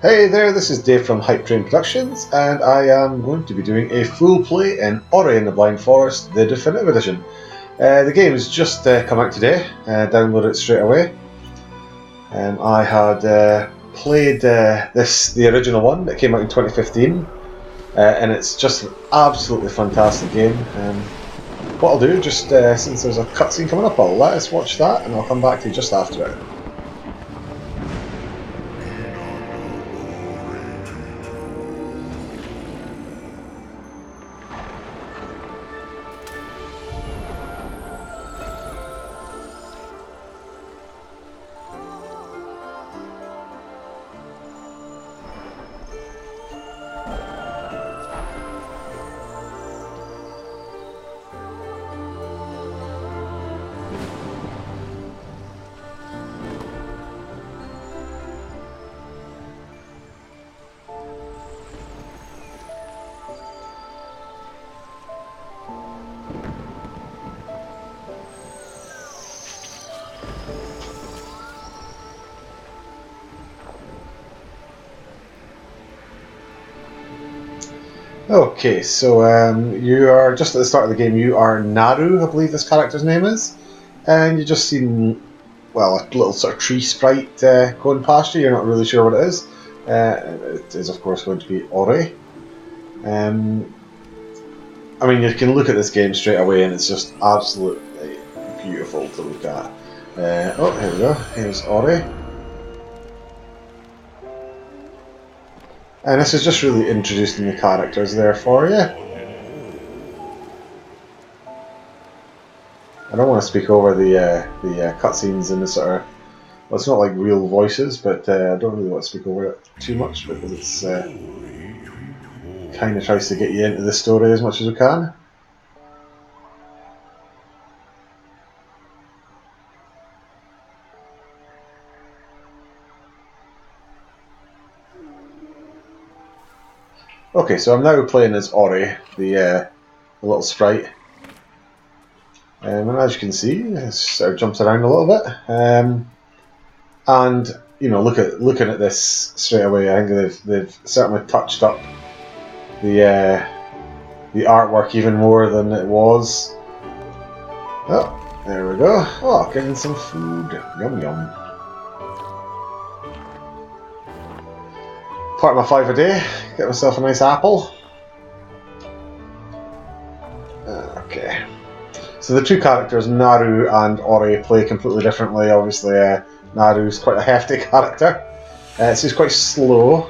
Hey there, this is Dave from Hype Train Productions, and I am going to be doing a full play in Ori and the Blind Forest, the Definitive Edition. The game has just come out today, download it straight away. I had played the original one that came out in 2015, and it's just an absolutely fantastic game. What I'll do, just since there's a cutscene coming up, I'll let us watch that, and I'll come back to you just after it. Okay, so you are just at the start of the game. You are Naru, I believe this character's name is, and you just seen, well, a little sort of tree sprite going past you. You're not really sure what it is. It is, of course, going to be Ori. I mean, you can look at this game straight away, and it's just absolutely beautiful to look at. Oh, here we go. Here's Ori. And this is just really introducing the characters there for you. I don't want to speak over the cutscenes and the sort of... Well, it's not like real voices, but I don't really want to speak over it too much because it's kind of tries to get you into the story as much as we can. Okay, so I'm now playing as Ori, the little sprite. And as you can see, it sort of jumps around a little bit. And you know, looking at this straight away, I think they've certainly touched up the artwork even more than it was. Oh, there we go. Oh, getting some food. Yum yum. Part of my 5 a day. Get myself a nice apple. Okay. So the two characters, Naru and Ori, play completely differently. Obviously, Naru's quite a hefty character. So he's quite slow.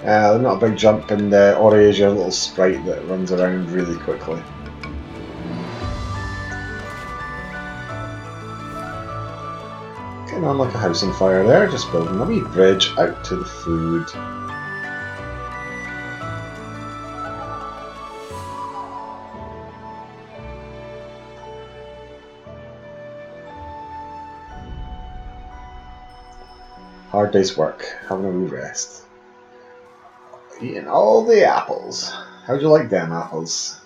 Not a big jump, and Ori is your little sprite that runs around really quickly. Getting on like a house on fire there, just building a wee bridge out to the food. Hard day's work, having a wee rest. Eating all the apples. How'd you like them apples?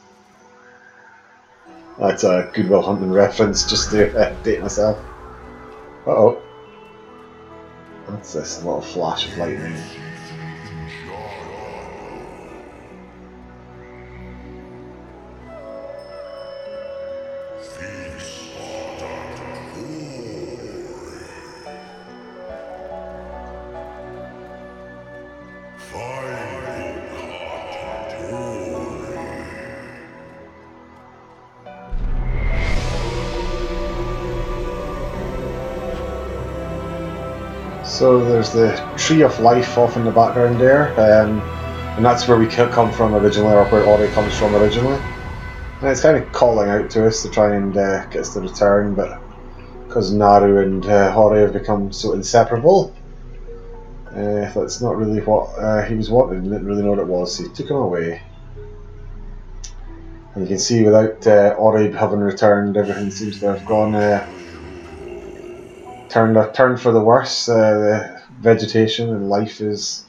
That's a Good Will Hunting reference, just to date myself. Uh-oh. What's this? A little flash of lightning. So there's the Tree of Life off in the background there, and that's where we come from originally, or where Ori comes from originally. And it's kind of calling out to us to try and get us to return, but because Naru and Ori have become so inseparable, that's not really what he was wanting. He didn't really know what it was, so he took him away. And you can see without Ori having returned, everything seems to have gone turned for the worse. The vegetation and life is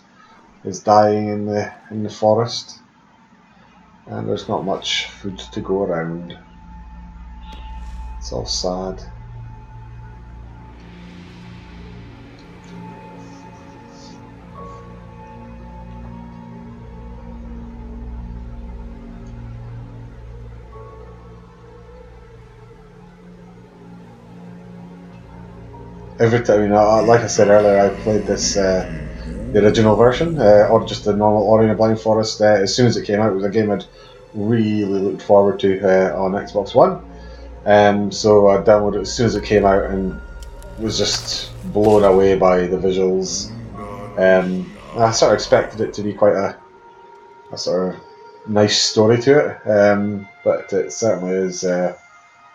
dying in the forest, and there's not much food to go around. It's all sad. every time, like I said earlier, I played this the original version, or just the normal Ori and the Blind Forest. As soon as it came out, it was a game I'd really looked forward to on Xbox One. So I downloaded it as soon as it came out and was just blown away by the visuals. I sort of expected it to be quite a sort of nice story to it, but it certainly is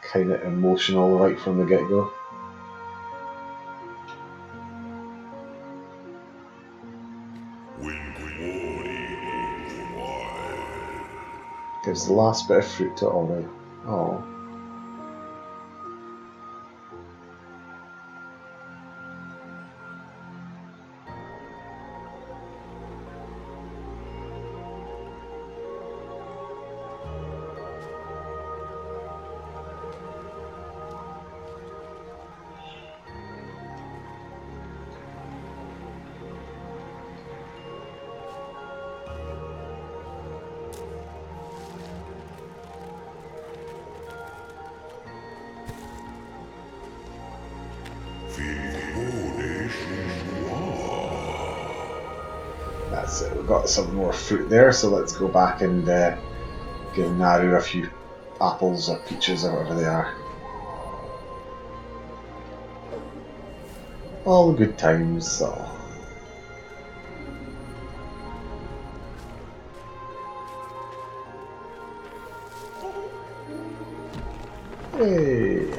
kind of emotional right from the get-go. Gives the last bit of fruit to Ori. Oh. That's it, we've got some more fruit there, so let's go back and give Naru a few apples or peaches or whatever they are. All the good times, so. Hey!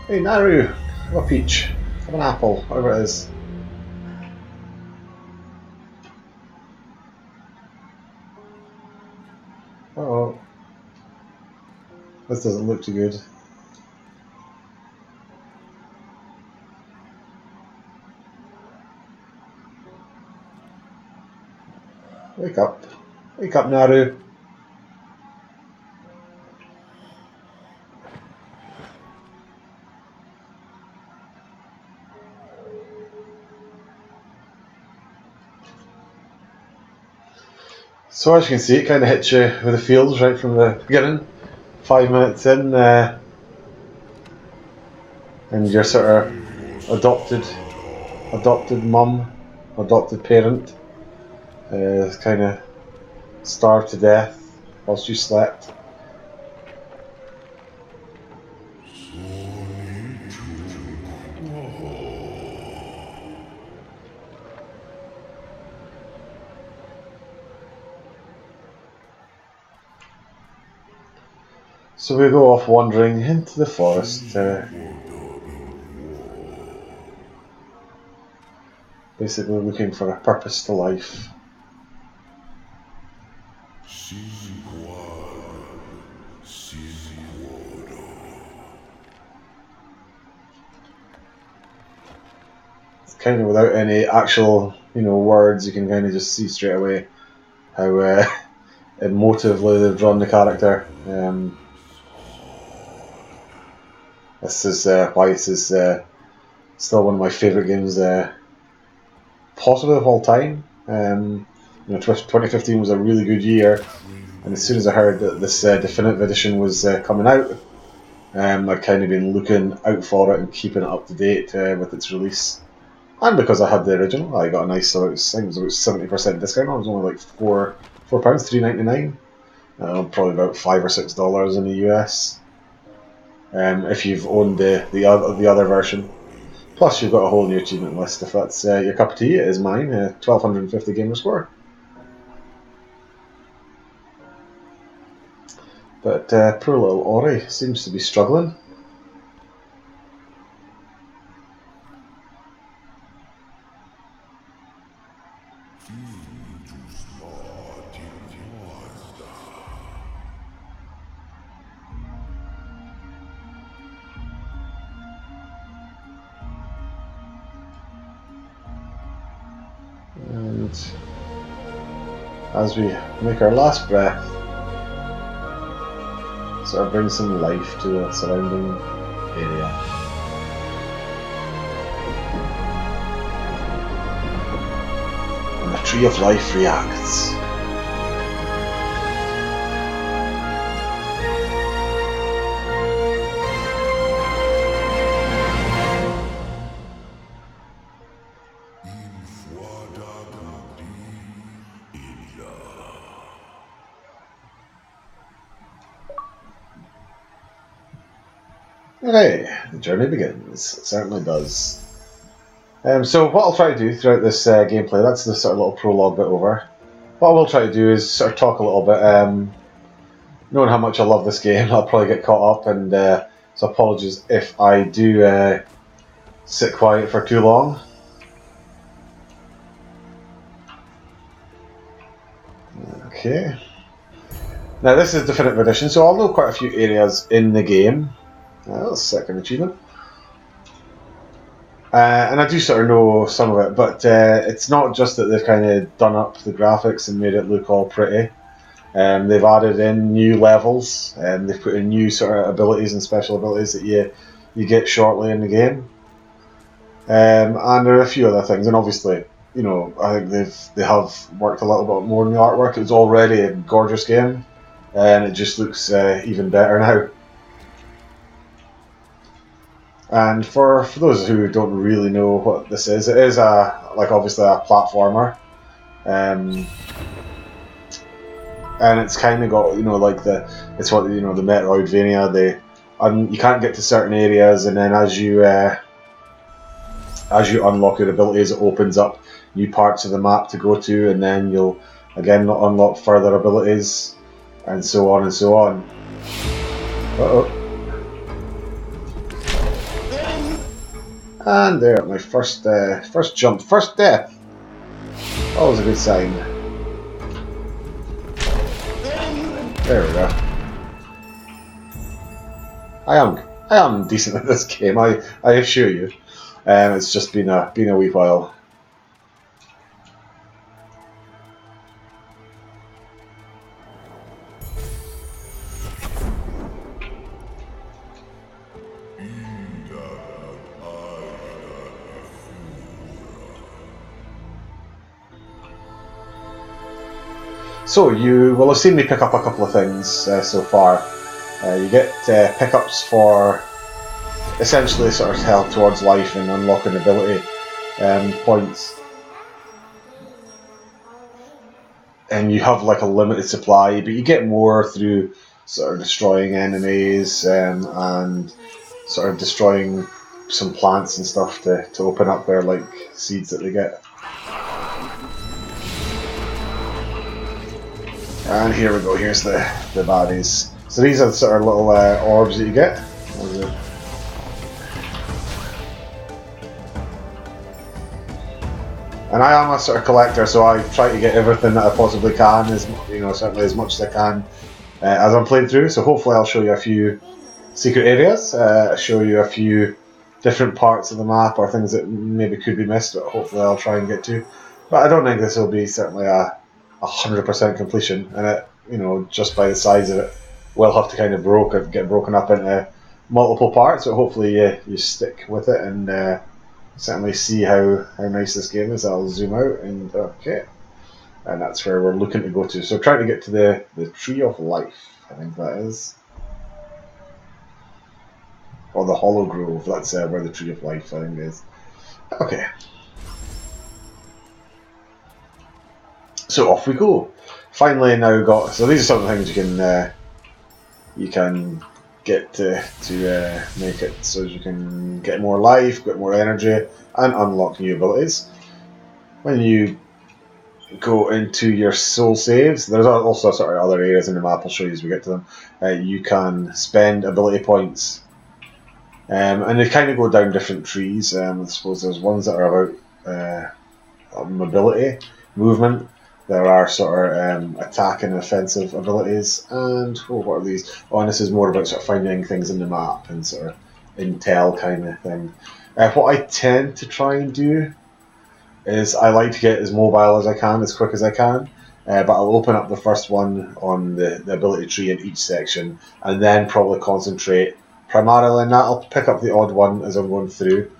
Hey Naru, have a peach, have an apple, whatever it is. Uh oh. This doesn't look too good. Wake up. Wake up, Naru. So as you can see, it kind of hits you with the feels right from the beginning. 5 minutes in, and your sort of adopted mum, adopted parent, kind of starved to death whilst you slept. So we go off wandering into the forest, basically looking for a purpose to life. It's kind of without any actual, words. You can kind of just see straight away how emotively they've drawn the character. This is why this is still one of my favourite games, possibly of all time. 2015 was a really good year, and as soon as I heard that this definitive edition was coming out, I'd kind of been looking out for it and keeping it up to date with its release. And because I had the original, I got a nice, I think it was about 70% discount. It was only like £4, £3.99. Probably about $5 or $6 in the US. If you've owned the other version. Plus, you've got a whole new achievement list. If that's your cup of tea, it is mine. 1250 gamer score. But poor little Ori seems to be struggling. And as we make our last breath, sort of bring some life to the surrounding area. And the Tree of Life reacts. Okay, the journey begins. It certainly does. So what I'll try to do throughout this gameplay, that's the sort of little prologue bit over. What I will try to do is sort of talk a little bit. Knowing how much I love this game, I'll probably get caught up, and so apologies if I do sit quiet for too long. Okay. Now this is Definitive Edition, so I'll know quite a few areas in the game. That's a second achievement. And I do sort of know some of it, but it's not just that they've kind of done up the graphics and made it look all pretty. They've added in new levels, and they've put in new sort of abilities and special abilities that you get shortly in the game. And there are a few other things, and obviously, you know, I think they have worked a little bit more on the artwork. It was already a gorgeous game, and it just looks even better now. And for those who don't really know what this is, it is obviously a platformer, and it's kind of got, you know, like it's what, you know, the Metroidvania. You can't get to certain areas, and then as you unlock your abilities, it opens up new parts of the map to go to, and then you'll again unlock further abilities, and so on and so on. Uh-oh. And there, my first jump, first death. Always a good sign. There we go. I am decent at this game, I assure you. It's just been a wee while. So you will have seen me pick up a couple of things so far. You get pickups for essentially sort of health towards life and unlocking ability points. And you have like a limited supply, but you get more through sort of destroying enemies and sort of destroying some plants and stuff to open up their like seeds that they get. And here we go, here's the baddies. So these are the sort of little orbs that you get. And I am a sort of collector, so I try to get everything that I possibly can, certainly as much as I can as I'm playing through. So hopefully I'll show you a few secret areas, show you a few different parts of the map or things that maybe could be missed, but hopefully I'll try and get to. But I don't think this will be certainly a 100% completion, and it, you know, just by the size of it, will have to kind of get broken up into multiple parts. So hopefully you stick with it and certainly see how nice this game is. I'll zoom out and okay, and that's where we're looking to go to. So trying to get to the Tree of Life, I think that is, or the Hollow Grove. That's where the Tree of Life, I think, is. Okay. So off we go. Finally now got, so these are some of the things you can get to make it so you can get more life, get more energy, and unlock new abilities. When you go into your soul saves, there's also sort of other areas in the map, I'll show you as we get to them. You can spend ability points, and they kind of go down different trees. I suppose there's ones that are about mobility, movement. There are sort of attack and offensive abilities, and what are these? Oh, and this is more about sort of finding things in the map and sort of intel kind of thing. What I tend to try and do is I like to get as mobile as I can, as quick as I can, but I'll open up the first one on the ability tree in each section, and then probably concentrate primarily on that. I'll pick up the odd one as I'm going through.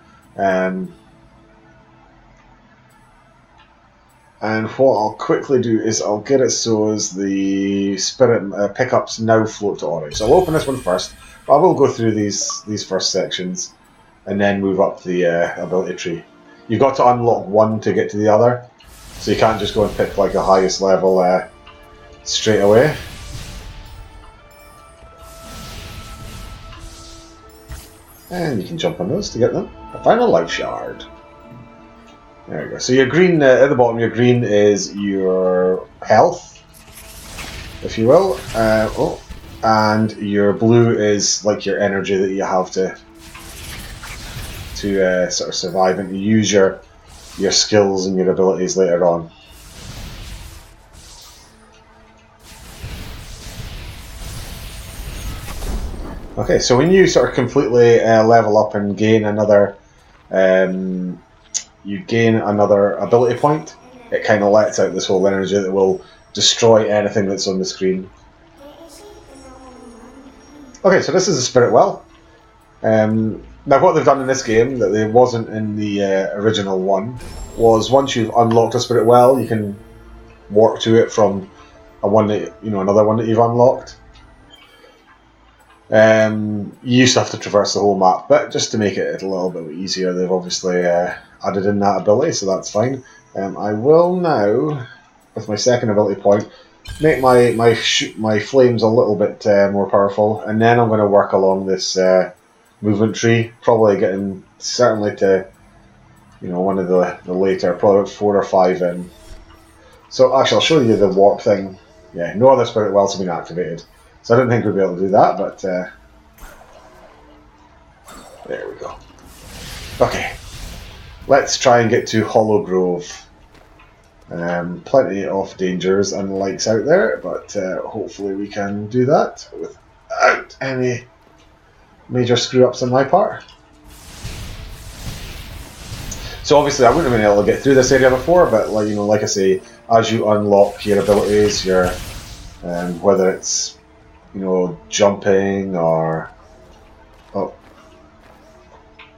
And what I'll quickly do is I'll get it so as the spirit pickups now float to Ori. So I'll open this one first. I will go through these first sections and then move up the ability tree. You've got to unlock one to get to the other, so you can't just go and pick like the highest level straight away. And you can jump on those to get them. A final life shard. There we go. So your green, at the bottom, your green is your health, if you will. And your blue is like your energy that you have to sort of survive and to use your skills and your abilities later on. Okay, so when you sort of completely level up and gain another ability point, it kind of lets out this whole energy that will destroy anything that's on the screen. Okay, so this is a spirit well. Now what they've done in this game that there wasn't in the original one was once you've unlocked a spirit well, you can warp to it from another one that you've unlocked. You used to have to traverse the whole map, but just to make it a little bit easier, they've obviously added in that ability, so that's fine. I will now, with my second ability point, make my flames a little bit more powerful, and then I'm going to work along this movement tree, probably getting certainly to one of the later, probably 4 or 5 in. So actually, I'll show you the warp thing. Yeah, no other spirit wells have been activated. So I don't think we'll be able to do that, but there we go. Okay, let's try and get to Hollow Grove. Plenty of dangers and lights out there, but hopefully we can do that without any major screw-ups on my part. So obviously I wouldn't have been able to get through this area before, but like I say, as you unlock your abilities, your whether it's jumping or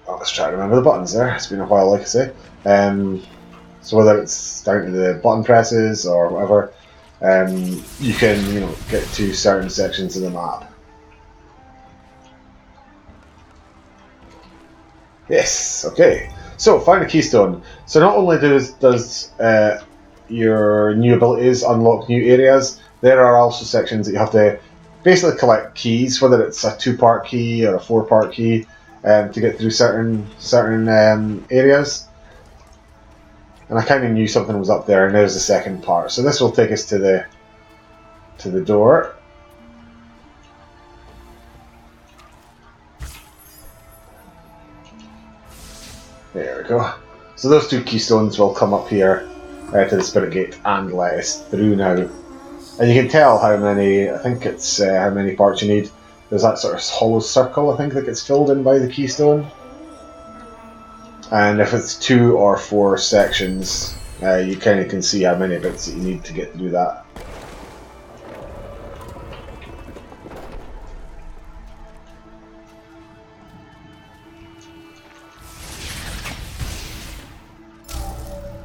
let's try to remember the buttons there. It's been a while, like I say. So whether it's down to the button presses or whatever, you can get to certain sections of the map. Yes. Okay. So find a keystone. So not only does your new abilities unlock new areas, there are also sections that you have to basically collect keys, whether it's a 2-part key or a 4-part key, to get through certain areas. And I kind of knew something was up there, and there's the second part. So this will take us to the door. There we go. So those 2 keystones will come up here to the spirit gate and let us through now. And you can tell how many, I think it's how many parts you need. There's that sort of hollow circle, I think, that gets filled in by the keystone. And if it's 2 or 4 sections, you kind of can see how many bits that you need to get through that.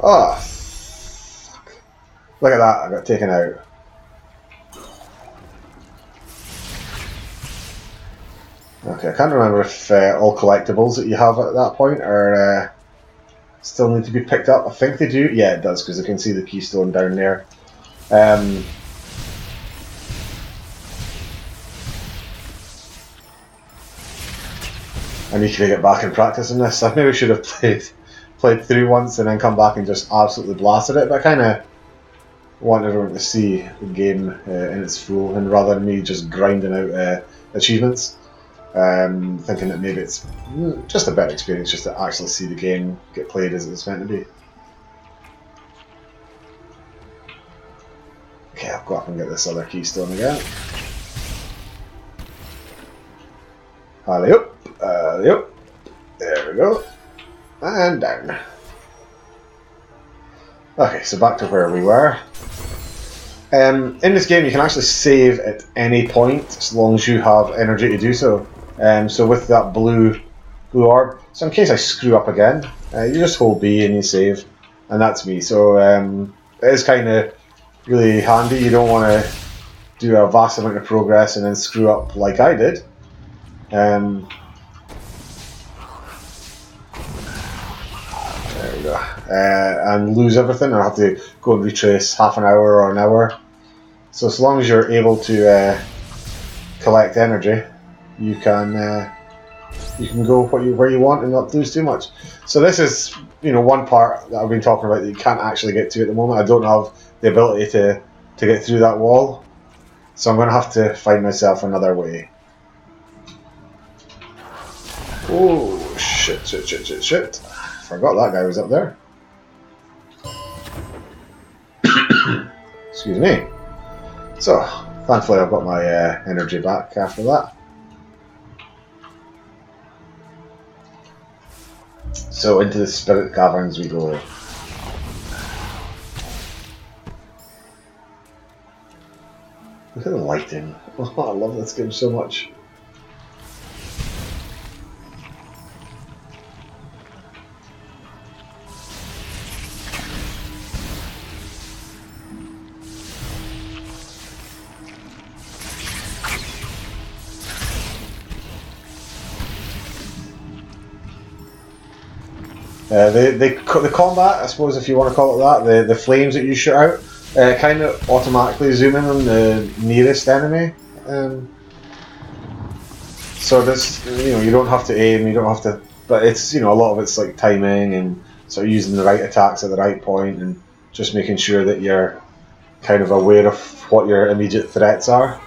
Oh, fuck. Look at that, I got taken out. Okay, I can't remember if all collectibles that you have at that point are still need to be picked up. I think they do. Yeah, it does, because I can see the keystone down there. I need to get back and practice on this. I maybe should have played through once and then come back and just absolutely blasted it, but I kind of want everyone to see the game in its full, and rather than me just grinding out achievements. Thinking that maybe it's just a better experience just to actually see the game get played as it's meant to be. Okay, I'll go up and get this other keystone again. Alley up, alley up. There we go. And down. Okay, so back to where we were. In this game you can actually save at any point as long as you have energy to do so. So with that blue orb, so in case I screw up again, you just hold B and you save, and that's me. So it is kind of really handy. You don't want to do a vast amount of progress and then screw up like I did. There we go. And lose everything. I have to go and retrace half an hour or an hour. So as long as you're able to collect energy, you can go where you want and not lose too much. So this is one part that I've been talking about that you can't actually get to at the moment. I don't have the ability to get through that wall, so I'm going to have to find myself another way. Oh shit! Forgot that guy was up there. Excuse me. So thankfully I've got my energy back after that. So into the spirit caverns we go. Look at the lighting. Oh, I love this game so much. The combat, I suppose, if you want to call it that, the flames that you shoot out, kind of automatically zoom in on the nearest enemy. So this, you don't have to aim, you don't have to, but it's, a lot of it's like timing and sort of using the right attacks at the right point and just making sure that you're kind of aware of what your immediate threats are.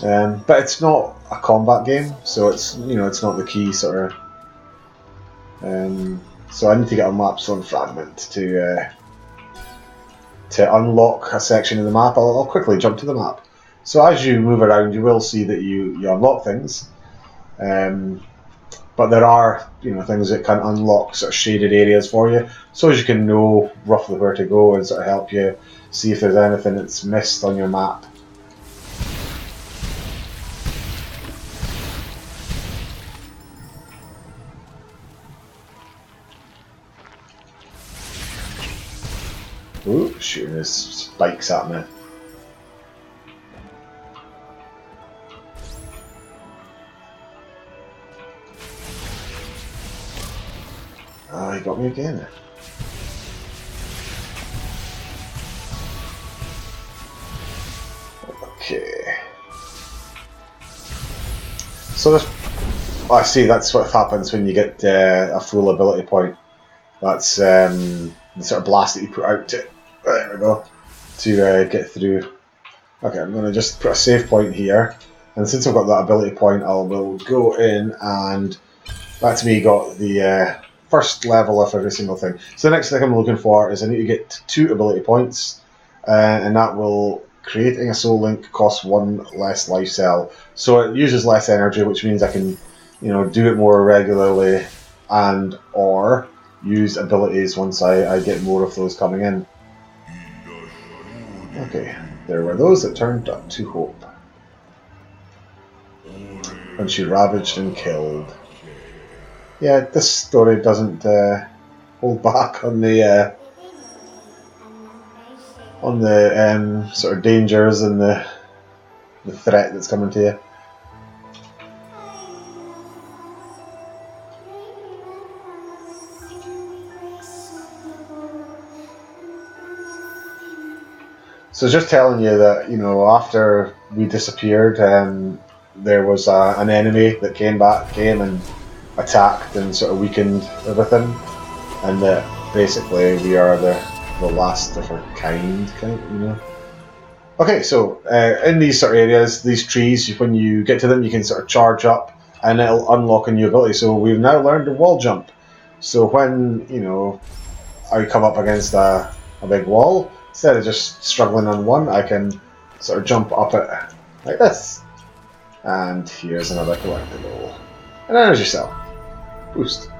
But it's not a combat game, so it's, it's not the key sort of. So I need to get a map slot fragment to unlock a section of the map. I'll quickly jump to the map. So as you move around, you will see that you unlock things, but there are things that can unlock sort of shaded areas for you, so as you can know roughly where to go and sort of help you see if there's anything that's missed on your map. Ooh, shooting his spikes at me. Oh, he got me again. Okay. So this, I see that's what happens when you get a full ability point. That's the sort of blast that you put out to, there we go, to get through. Okay, I'm going to just put a save point here, and since I've got that ability point, I will go in, and that's me got the first level of every single thing. So the next thing I'm looking for is I need to get 2 ability points, and that will, creating a soul link costs 1 less life cell. So it uses less energy, which means I can, do it more regularly, and or use abilities once I get more of those coming in. Okay, there were those that turned up to hope. And she ravaged and killed. Yeah, this story doesn't hold back on the sort of dangers and the threat that's coming to you. So just telling you that, after we disappeared, there was an enemy that came and attacked and sort of weakened everything, and that basically we are the last of our kind, Okay, so in these sort of areas, these trees, when you get to them, you can sort of charge up, and it'll unlock a new ability. So we've now learned to wall jump. So when I come up against a big wall, instead of just struggling on one, I can sort of jump up it like this. And here's another collectible. An energy cell. Boost.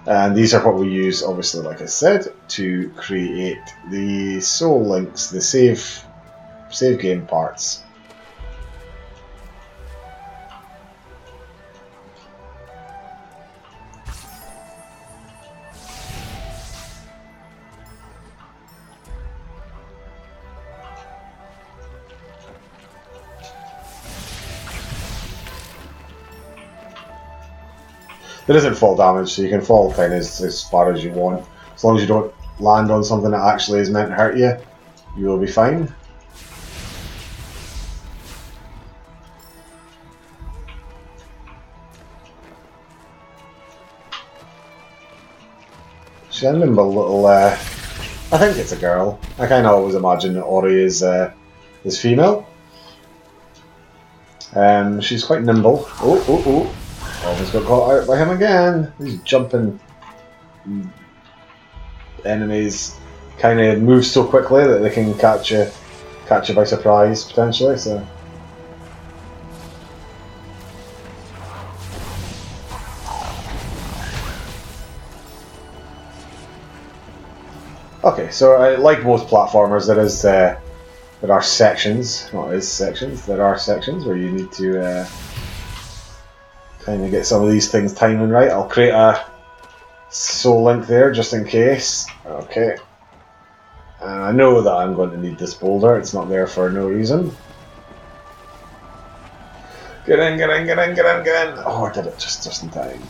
And these are what we use, obviously, like I said, to create the soul links, the save game parts. There isn't fall damage, so you can fall kind of as far as you want. As long as you don't land on something that actually is meant to hurt you, you will be fine. She's a nimble little, I think it's a girl. I kind of always imagine that Ori is female. She's quite nimble. Oh. Almost got caught out by him again. These jumping enemies kind of move so quickly that they can catch you by surprise, potentially, so... Okay, so like most platformers, there are sections, there are sections where you need to kind of get some of these things timing right. I'll create a soul link there just in case. Okay. And I know that I'm going to need this boulder, it's not there for no reason. Get in! Oh, I did it just in time.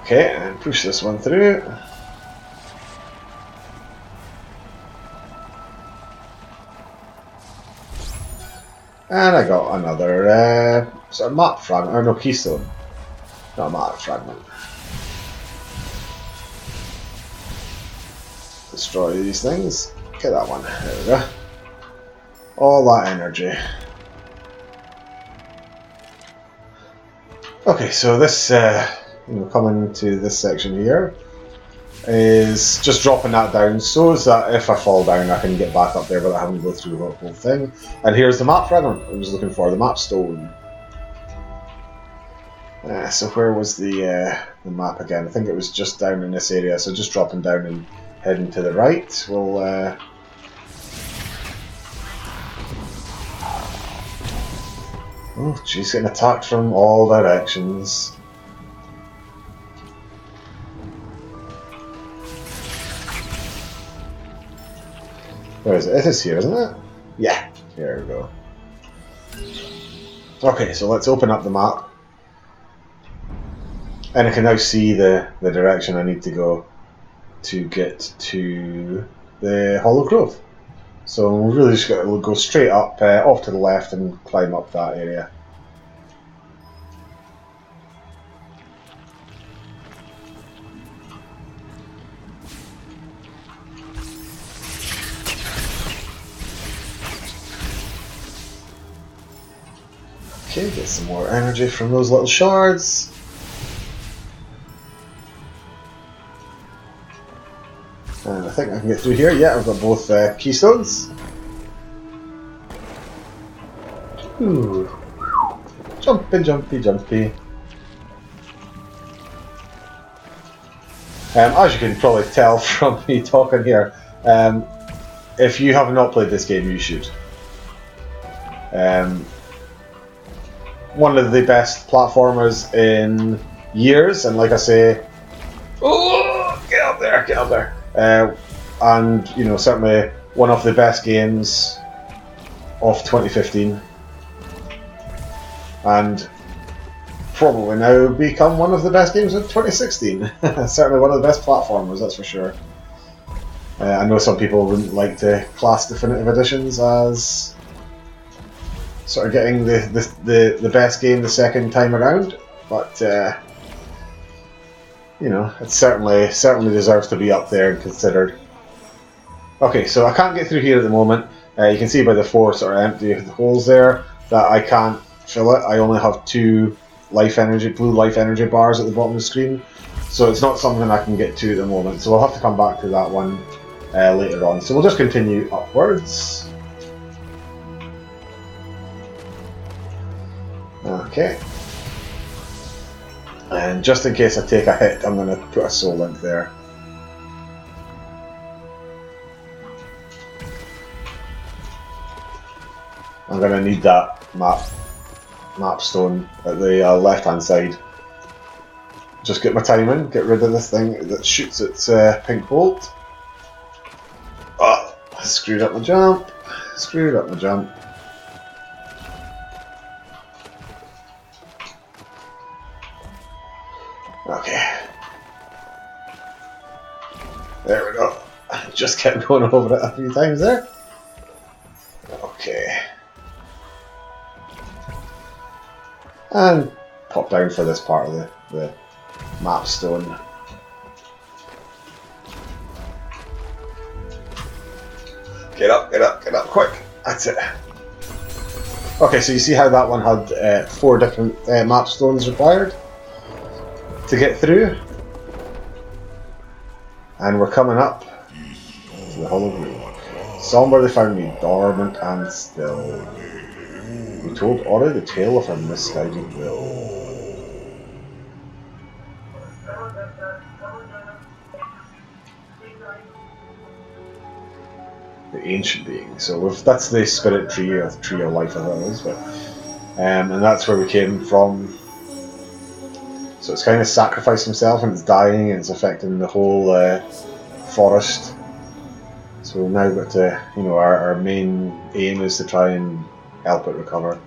Okay, and push this one through. And I got another sort of map fragment, or no, keystone. Not a map fragment. Destroy these things. Get that one. There we go. All that energy. Okay, so this, coming to this section here, is just dropping that down so that if I fall down I can get back up there without having to go through the whole thing. And here's the map fragment I was looking for, the map stone. So where was the map again? I think it was just down in this area, so just dropping down and heading to the right. We'll oh jeez, getting attacked from all directions. Where is it? It is here, isn't it? Yeah, here we go. Okay, so let's open up the map. And I can now see the direction I need to go to get to the Hollow Grove. So we're really just got to go straight up, off to the left and climb up that area. Okay, get some more energy from those little shards. And I think I can get through here. Yeah, I've got both keystones. Ooh. Jumpy. As you can probably tell from me talking here, if you have not played this game, you should. One of the best platformers in years, and like I say, oh, get up there. And certainly one of the best games of 2015, and probably now become one of the best games of 2016. Certainly one of the best platformers, that's for sure. I know some people wouldn't like to class definitive editions as sort of getting the best game the second time around, but it certainly deserves to be up there and considered. Okay, so I can't get through here at the moment. You can see by the 4 sort of empty holes there that I can't fill it. I only have 2 blue life energy bars at the bottom of the screen, so it's not something I can get to at the moment. So I'll have to come back to that one later on. So we'll just continue upwards. Okay. And just in case I take a hit, I'm going to put a soul link there. I'm going to need that map stone at the left hand side. Just get my time in, get rid of this thing that shoots its pink bolt. Oh, screwed up my jump. There we go. Just kept going over it a few times there. Okay. And pop down for this part of the map stone. Get up, quick. That's it. Okay, so you see how that one had 4 different map stones required to get through? And we're coming up to the Hollow Grove. Somewhere they found me, dormant and still. We told Ori the tale of her misguided will. The ancient being. So that's the spirit tree, or the tree of life, I think it is, but and that's where we came from. So it's kind of sacrificed himself, and it's dying, and it's affecting the whole forest. So we've now got to, our main aim is to try and help it recover.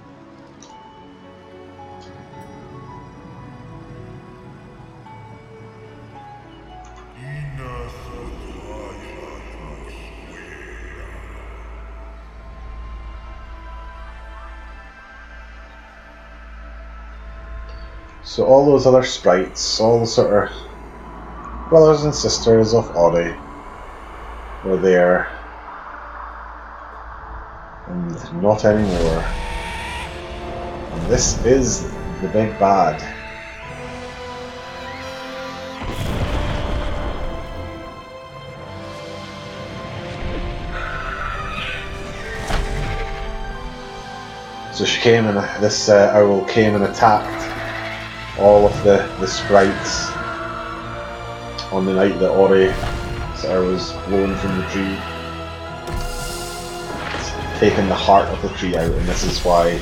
So all those other sprites, all the sort of brothers and sisters of Ori were there, and not anymore. And this is the big bad. So she came, and this owl came and attacked all of the sprites on the night that Ori was blown from the tree. It's taken the heart of the tree out, and this is why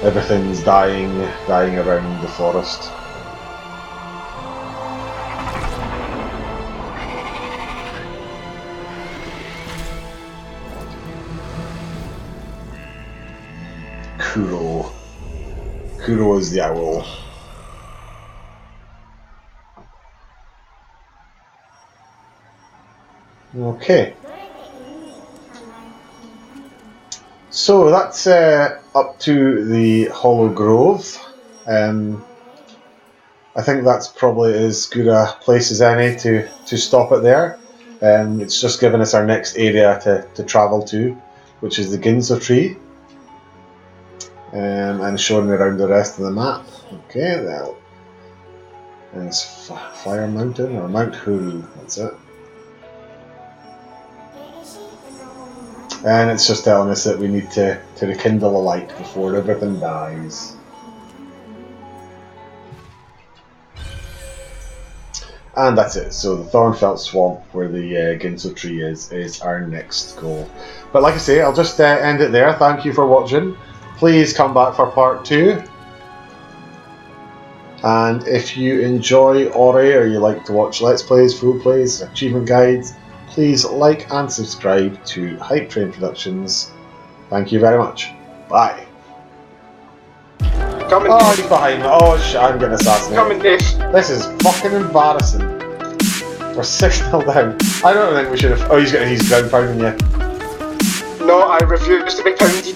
everything's dying around the forest. Kuro is the owl. Okay. So that's up to the Hollow Grove. I think that's probably as good a place as any to stop it there. It's just given us our next area to travel to, which is the Ginso tree. And showing me around the rest of the map. Okay, well, and it's Fire Mountain or Mount Huru, that's it. And it's just telling us that we need to rekindle a light before everything dies. And that's it. So the Thornfelt Swamp, where the Ginso tree is our next goal. But like I say, I'll just end it there. Thank you for watching. Please come back for part 2. And if you enjoy Ori, or you like to watch Let's Plays, Full Plays, Achievement Guides, please like and subscribe to Hype Train Productions. Thank you very much. Bye. Oh, he's behind me. Oh shit, I'm getting assassinated. This is fucking embarrassing. We're 6-0 down. I don't think we should have... Oh, he's ground pounding you. No, I refuse to be pounded.